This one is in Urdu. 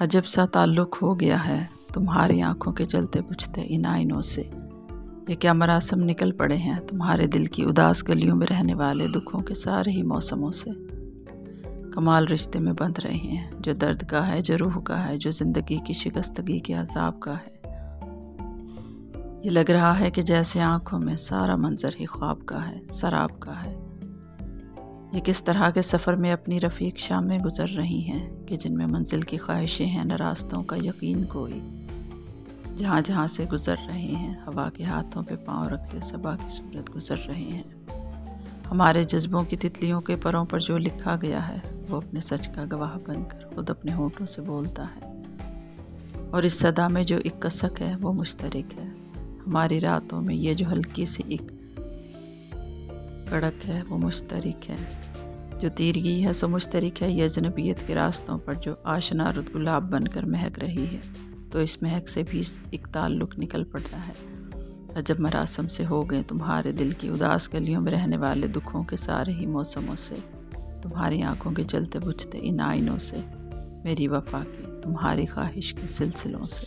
عجب سا تعلق ہو گیا ہے تمہاری آنکھوں کے جلتے بجھتے ان آئینوں سے، یہ کیا مراسم نکل پڑے ہیں تمہارے دل کی اداس گلیوں میں رہنے والے دکھوں کے سارے ہی موسموں سے۔ کمال رشتے میں بندھ رہے ہیں، جو درد کا ہے، جو روح کا ہے، جو زندگی کی شکستگی کے عذاب کا ہے۔ یہ لگ رہا ہے کہ جیسے آنکھوں میں سارا منظر ہی خواب کا ہے، سراب کا ہے۔ یہ کس طرح کے سفر میں اپنی رفیق شامیں گزر رہی ہیں کہ جن میں منزل کی خواہشیں ہیں نہ راستوں کا یقین کوئی۔ جہاں جہاں سے گزر رہے ہیں ہوا کے ہاتھوں پہ پاؤں رکھتے صبا کی صورت گزر رہے ہیں۔ ہمارے جذبوں کی تتلیوں کے پروں پر جو لکھا گیا ہے وہ اپنے سچ کا گواہ بن کر خود اپنے ہونٹوں سے بولتا ہے، اور اس صدا میں جو ایک کسک ہے وہ مشترک ہے۔ ہماری راتوں میں یہ جو ہلکی سی ایک کڑک ہے وہ مشترک ہے، جو تیرگی ہے سو مشترک ہے۔ یہ اجنبیت کے راستوں پر جو آشنا رت گلاب بن کر مہک رہی ہے تو اس مہک سے بھی ایک تعلق نکل پڑتا ہے۔ عجب مراسم سے ہو گئے تمہارے دل کی اداس گلیوں میں رہنے والے دکھوں کے سارے ہی موسموں سے، تمہاری آنکھوں کے جلتے بجھتے ان آئینوں سے، میری وفا کے تمہاری خواہش کے سلسلوں سے۔